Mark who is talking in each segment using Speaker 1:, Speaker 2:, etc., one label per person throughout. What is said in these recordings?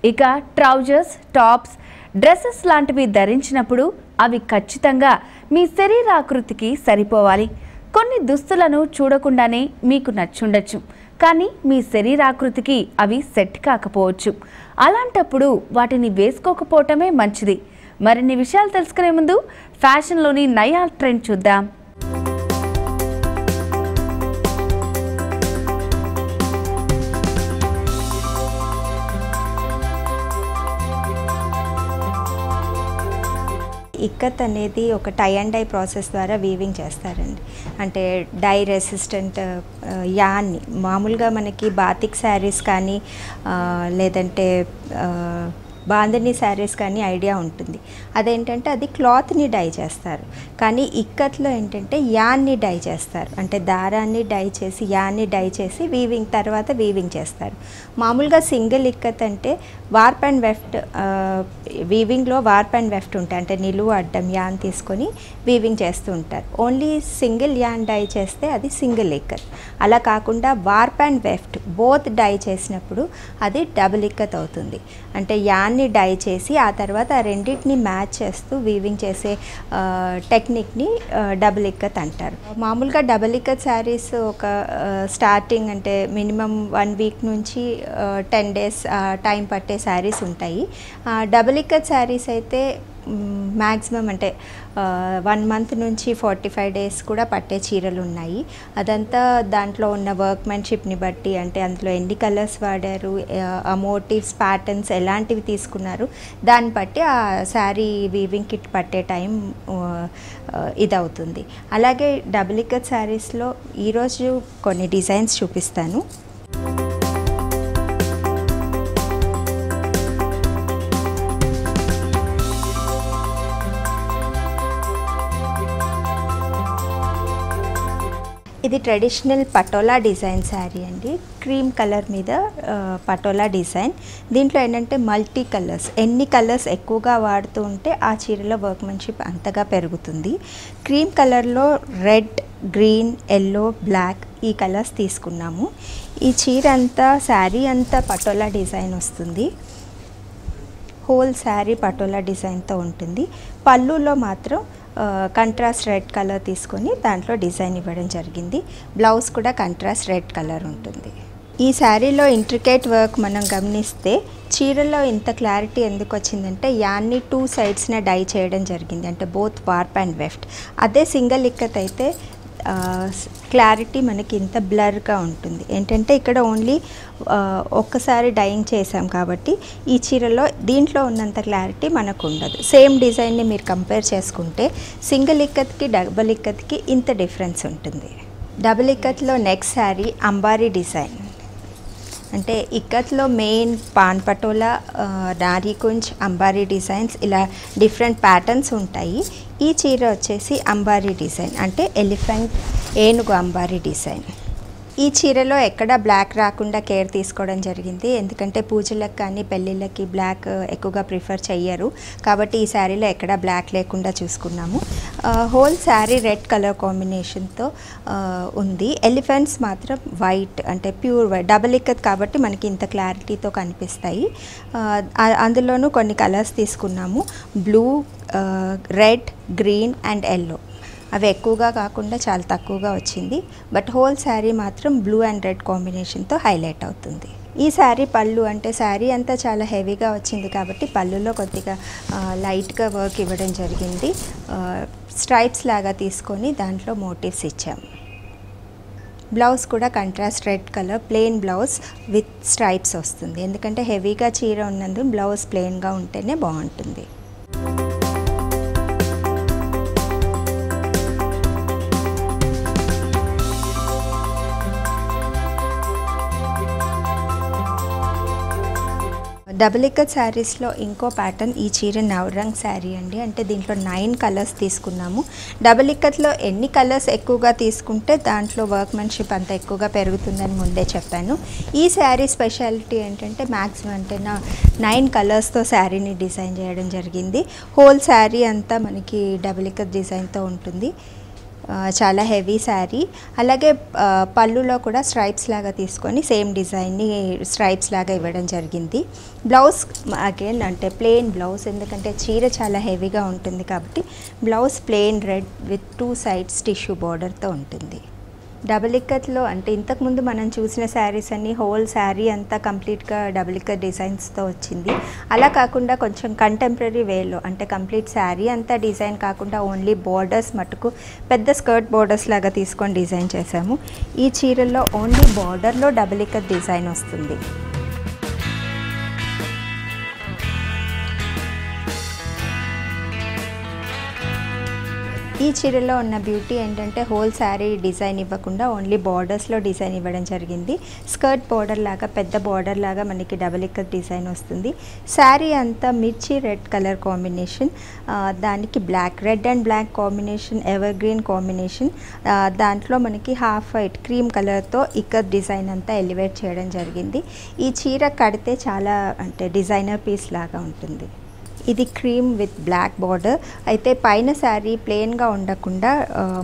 Speaker 1: ఇక trousers, tops, dresses లాంటివి ధరించినప్పుడు అవి ఖచ్చితంగా మీ శరీరాకృతికి సరిపోవాలి. కొన్ని దుస్తులను చూడకుండానే మీకు నచ్చుండొచ్చు, కానీ మీ శరీరాకృతికి అవి సెట్ కాకపోవచ్చు. అలాంటప్పుడు వాటిని వేసుకోకపోవటమే మంచిది. మరిన్ని విషయాలు తెలుసుకునే ముందు ఫ్యాషన్లోని నయా ట్రెండ్ చూద్దాం.
Speaker 2: ఇక్కత్ అనేది ఒక టై అండ్ డై ప్రాసెస్ ద్వారా వీవింగ్ చేస్తారండి. అంటే డై రెసిస్టెంట్ యాన్ని మామూలుగా మనకి బాతిక్ శారీస్ కానీ లేదంటే బాంధనీ శారీస్ కానీ ఐడియా ఉంటుంది. అదేంటంటే అది క్లాత్ని డై చేస్తారు, కానీ ఇక్కత్లో ఏంటంటే యాన్ని డై చేస్తారు. అంటే దారాన్ని డై చేసి యాన్ని డై చేసి వీవింగ్ తర్వాత వీవింగ్ చేస్తారు. మామూలుగా సింగిల్ ఇక్కత్ అంటే వార్ప్ అండ్ వెఫ్ట్, వీవింగ్లో వార్ప్ అండ్ వెఫ్ట్ ఉంటాయి. అంటే నిలువు అడ్డం యాన్ తీసుకొని వీవింగ్ చేస్తూ ఉంటారు. ఓన్లీ సింగిల్ యాన్ డై చేస్తే అది సింగిల్ ఇక్కత్. అలా కాకుండా warp and weft both dye చేసినప్పుడు అది డబుల్ ఇక్కత్ అవుతుంది. అంటే యాన్ని డై చేసి ఆ తర్వాత ఆ రెండింటిని మ్యాచ్ చేస్తూ వీవింగ్ చేసే టెక్నిక్ని డబుల్ ఇక్కత్ అంటారు. మామూలుగా డబుల్ ఇక్కత్ శారీస్ ఒక స్టార్టింగ్ అంటే మినిమం 1 వీక్ నుంచి 10 డేస్ టైం పట్టే శారీస్ ఉంటాయి. డబుల్ ఇక్కత్ శారీస్ అయితే మ్యాక్సిమం అంటే 1 మంత్ నుంచి 45 డేస్ కూడా పట్టే చీరలు ఉన్నాయి. అదంతా దాంట్లో ఉన్న వర్క్మెన్షిప్ని బట్టి, అంటే అందులో ఎన్ని కలర్స్ వాడారు, ఆ మోటివ్స్, ప్యాటర్న్స్ ఎలాంటివి తీసుకున్నారు, దాన్ని బట్టి ఆ శారీ వీవింగ్ కిట్ పట్టే టైం ఇదవుతుంది. అలాగే డబుల్ ఇక్కత్ శారీస్లో ఈరోజు కొన్ని డిజైన్స్ చూపిస్తాను. ఇది ట్రెడిషనల్ పటోలా డిజైన్ శారీ అండి. క్రీమ్ కలర్ మీద పటోలా డిజైన్. దీంట్లో ఏంటంటే మల్టీ కలర్స్, ఎన్ని కలర్స్ ఎక్కువగా వాడుతూ ఉంటే ఆ చీరలో వర్క్మెన్షిప్ అంతగా పెరుగుతుంది. క్రీమ్ కలర్లో రెడ్, గ్రీన్, ఎల్లో, బ్లాక్ ఈ కలర్స్ తీసుకున్నాము. ఈ చీర అంతా శారీ అంతా పటోలా డిజైన్ వస్తుంది. హోల్ శారీ పటోలా డిజైన్తో ఉంటుంది. పళ్ళులో మాత్రం కంట్రాస్ట్ రెడ్ కలర్ తీసుకొని దాంట్లో డిజైన్ ఇవ్వడం జరిగింది. బ్లౌజ్ కూడా కంట్రాస్ట్ రెడ్ కలర్ ఉంటుంది. ఈ శారీలో ఇంట్రికేట్ వర్క్ మనం గమనిస్తే చీరలో ఇంత క్లారిటీ ఎందుకు వచ్చిందంటే యాన్ని 2 సైడ్స్న డై చేయడం జరిగింది. అంటే బోత్ వార్ప్ అండ్ వెఫ్ట్. అదే సింగిల్ ఇక్కత్ అయితే క్లారిటీ మనకి ఇంత బ్లర్గా ఉంటుంది. ఏంటంటే ఇక్కడ ఓన్లీ ఒక్కసారి డైయింగ్ చేసాం కాబట్టి ఈ చీరలో దీంట్లో ఉన్నంత క్లారిటీ మనకు ఉండదు. సేమ్ డిజైన్ని మీరు కంపేర్ చేసుకుంటే సింగిల్ ఇక్కత్కి డబుల్ ఇక్కత్కి ఇంత డిఫరెన్స్ ఉంటుంది. డబుల్ ఇక్కత్లో నెక్స్ట్ శారీ అంబారీ డిజైన్. అంటే ఇక్కత్లో మెయిన్ పాన్ పటోలా, నారీకుంజ్, అంబారీ డిజైన్స్ ఇలా డిఫరెంట్ ప్యాటర్న్స్ ఉంటాయి. ఈ చీర వచ్చేసి అంబారీ డిజైన్, అంటే ఎలిఫెంట్ ఏనుగు అంబారీ డిజైన్. ఈ చీరలో ఎక్కడ బ్లాక్ రాకుండా కేర్ తీసుకోవడం జరిగింది. ఎందుకంటే పూజలకు కానీ పెళ్ళిళ్ళకి బ్లాక్ ఎక్కువగా ప్రిఫర్ చెయ్యరు, కాబట్టి ఈ శారీలో ఎక్కడ బ్లాక్ లేకుండా చూసుకున్నాము. హోల్ శారీ రెడ్ కలర్ కాంబినేషన్తో ఉంది. ఎలిఫెంట్స్ మాత్రం వైట్, అంటే ప్యూర్ వైట్. డబుల్ ఇక్కత్ కాబట్టి మనకి ఇంత క్లారిటీతో కనిపిస్తాయి. అందులోనూ కొన్ని కలర్స్ తీసుకున్నాము. Blue, red, green and yellow. అవి ఎక్కువగా కాకుండా చాలా తక్కువగా వచ్చింది. బట్ హోల్ శారీ మాత్రం బ్లూ అండ్ రెడ్ కాంబినేషన్తో హైలైట్ అవుతుంది. ఈ శారీ పళ్ళు, అంటే శారీ అంతా చాలా హెవీగా వచ్చింది కాబట్టి పళ్ళులో కొద్దిగా లైట్గా వర్క్ ఇవ్వడం జరిగింది. స్ట్రైప్స్ లాగా తీసుకొని దాంట్లో మోటివ్స్ ఇచ్చాము. బ్లౌజ్ కూడా contrast red colour plain blouse with stripes వస్తుంది. ఎందుకంటే హెవీగా చీర ఉన్నందుకు బ్లౌజ్ ప్లెయిన్గా ఉంటేనే బాగుంటుంది. డబుల్ ఇక్కత్ శారీస్లో ఇంకో ప్యాటర్న్ ఈ చీర నవరంగ్ శారీ అండి. అంటే దీంట్లో 9 కలర్స్ తీసుకున్నాము. డబుల్ ఇక్కత్లో ఎన్ని కలర్స్ ఎక్కువగా తీసుకుంటే దాంట్లో వర్క్మెన్షిప్ అంత ఎక్కువగా పెరుగుతుందని ముందే చెప్పాను. ఈ శారీ స్పెషాలిటీ ఏంటంటే మ్యాక్సిమం అంటే 9 కలర్స్తో శారీని డిజైన్ చేయడం జరిగింది. హోల్ శారీ అంతా మనకి డబుల్ ఇక్కత్ డిజైన్తో ఉంటుంది. చాలా హెవీ శారీ. అలాగే పళ్ళులో కూడా స్ట్రైప్స్ లాగా తీసుకొని సేమ్ డిజైన్ని స్ట్రైప్స్ లాగా ఇవ్వడం జరిగింది. బ్లౌజ్ అగైన్ అంటే ప్లెయిన్ బ్లౌజ్, ఎందుకంటే చీర చాలా హెవీగా ఉంటుంది కాబట్టి blouse plain red with 2 sides tissue బోర్డర్తో ఉంటుంది. డబుల్ ఇక్కత్లో అంటే ఇంతకుముందు మనం చూసిన శారీస్ అన్నీ హోల్ శారీ అంతా కంప్లీట్గా డబుల్ ఇక్కత్ డిజైన్స్తో వచ్చింది. అలా కాకుండా కొంచెం కంటెంపరీ వేలో అంటే కంప్లీట్ శారీ అంతా డిజైన్ కాకుండా ఓన్లీ బోర్డర్స్ మటుకు పెద్ద స్కర్ట్ బోర్డర్స్ లాగా తీసుకొని డిజైన్ చేసాము. ఈ చీరల్లో ఓన్లీ బోర్డర్లో డబుల్ ఇక్కత్ డిజైన్ వస్తుంది. ఈ చీరలో ఉన్న బ్యూటీ ఏంటంటే హోల్ శారీ డిజైన్ ఇవ్వకుండా ఓన్లీ బార్డర్స్లో డిజైన్ ఇవ్వడం జరిగింది. స్కర్ట్ బార్డర్ లాగా పెద్ద బార్డర్ లాగా మనకి డబుల్ ఇక్కత్ డిజైన్ వస్తుంది. శారీ అంతా మిర్చి రెడ్ కలర్ కాంబినేషన్, దానికి black, red and black combination, evergreen combination, దాంట్లో మనకి హాఫ్ వైట్ క్రీమ్ కలర్తో ఇక్కత్ డిజైన్ అంతా ఎలివేట్ చేయడం జరిగింది. ఈ చీర కడితే చాలా అంటే డిజైనర్ పీస్ లాగా ఉంటుంది. ఇది క్రీమ్ విత్ బ్లాక్ బార్డర్. అయితే పైన శారీ ప్లెయిన్గా ఉండకుండా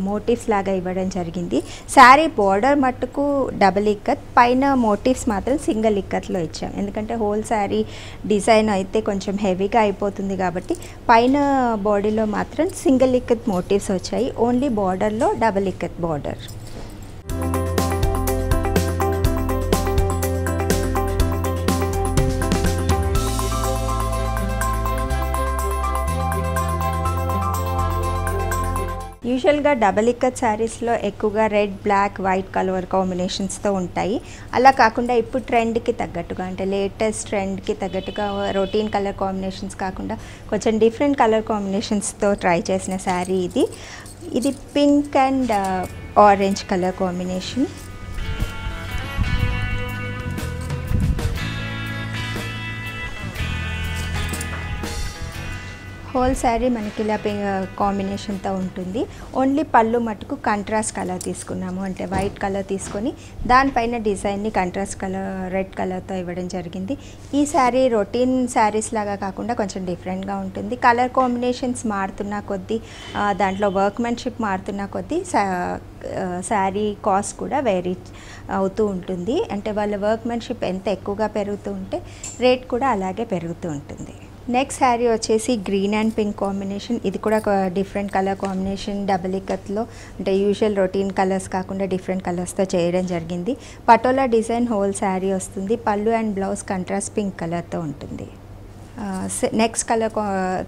Speaker 2: మోటివ్స్ లాగా ఇవ్వడం జరిగింది. శారీ బార్డర్ మట్టుకు డబుల్ ఇక్కత్, పైన మోటివ్స్ మాత్రం సింగిల్ ఇక్కత్లో ఇచ్చాం. ఎందుకంటే హోల్ శారీ డిజైన్ అయితే కొంచెం హెవీగా అయిపోతుంది కాబట్టి పైన బాడీలో మాత్రం సింగిల్ ఇక్కత్ మోటివ్స్ వచ్చాయి. ఓన్లీ బార్డర్లో డబుల్ ఇక్కత్ బార్డర్. యూజువల్గా డబల్ ఇక్కత్ శారీస్లో ఎక్కువగా రెడ్, బ్లాక్, వైట్ కలర్ కాంబినేషన్స్తో ఉంటాయి. అలా కాకుండా ఇప్పుడు ట్రెండ్కి తగ్గట్టుగా అంటే లేటెస్ట్ ట్రెండ్కి తగ్గట్టుగా రొటీన్ కలర్ కాంబినేషన్స్ కాకుండా కొంచెం డిఫరెంట్ కలర్ కాంబినేషన్స్తో ట్రై చేసిన శారీ ఇది. ఇది pink and orange colour combination. Whole sari మనకి ఇలా కాంబినేషన్తో ఉంటుంది. ఓన్లీ పళ్ళు మటుకు కంట్రాస్ట్ కలర్ తీసుకున్నాము, అంటే వైట్ కలర్ తీసుకొని దానిపైన డిజైన్ని కంట్రాస్ట్ కలర్ రెడ్ కలర్తో ఇవ్వడం జరిగింది. ఈ శారీ రొటీన్ శారీస్ లాగా కాకుండా కొంచెం డిఫరెంట్గా ఉంటుంది. కలర్ కాంబినేషన్స్ మారుతున్న కొద్దీ, దాంట్లో వర్క్మెన్షిప్ మారుతున్న కొద్దీ శారీ కాస్ట్ కూడా వేరీ అవుతూ ఉంటుంది. అంటే వాళ్ళ వర్క్మెన్షిప్ ఎంత ఎక్కువగా పెరుగుతూ ఉంటే రేట్ కూడా అలాగే పెరుగుతూ ఉంటుంది. నెక్స్ట్ శారీ వచ్చేసి గ్రీన్ అండ్ పింక్ కాంబినేషన్. ఇది కూడా ఒక డిఫరెంట్ కలర్ కాంబినేషన్ డబుల్ ఇక్కత్లో, అంటే యూజువల్ రొటీన్ కలర్స్ కాకుండా డిఫరెంట్ కలర్స్తో చేయడం జరిగింది. పటోలా డిజైన్ హోల్ శారీ వస్తుంది. పళ్ళు అండ్ బ్లౌజ్ కంట్రాస్ట్ పింక్ కలర్తో ఉంటుంది. నెక్స్ట్ కలర్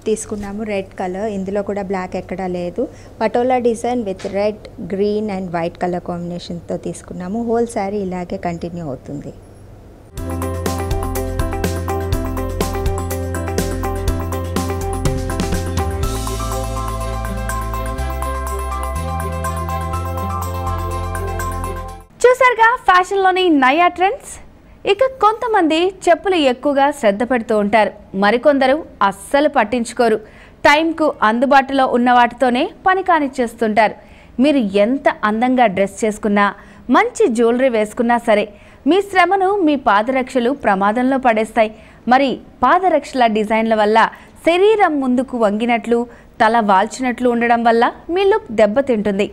Speaker 2: తీసుకున్నాము రెడ్ కలర్. ఇందులో కూడా బ్లాక్ ఎక్కడా లేదు. Patola design with red, green and white colour కాంబినేషన్తో తీసుకున్నాము. హోల్ శారీ ఇలాగే కంటిన్యూ అవుతుంది.
Speaker 1: చూసారుగా ఫ్యాషన్లోని నయా ట్రెండ్స్. ఇక కొంతమంది చెప్పులు ఎక్కువగా శ్రద్ధ పెడుతూ ఉంటారు, మరికొందరు అస్సలు పట్టించుకోరు. టైంకు అందుబాటులో ఉన్న వాటితోనే పని కానిచ్చేస్తుంటారు. మీరు ఎంత అందంగా డ్రెస్ చేసుకున్నా, మంచి జ్యువెలరీ వేసుకున్నా సరే మీ శ్రమను మీ పాదరక్షలు ప్రమాదంలో పడేస్తాయి. మరి పాదరక్షల డిజైన్ల వల్ల శరీరం ముందుకు వంగినట్లు, తల వాల్చినట్లు ఉండడం వల్ల మీ లుక్ దెబ్బతింటుంది.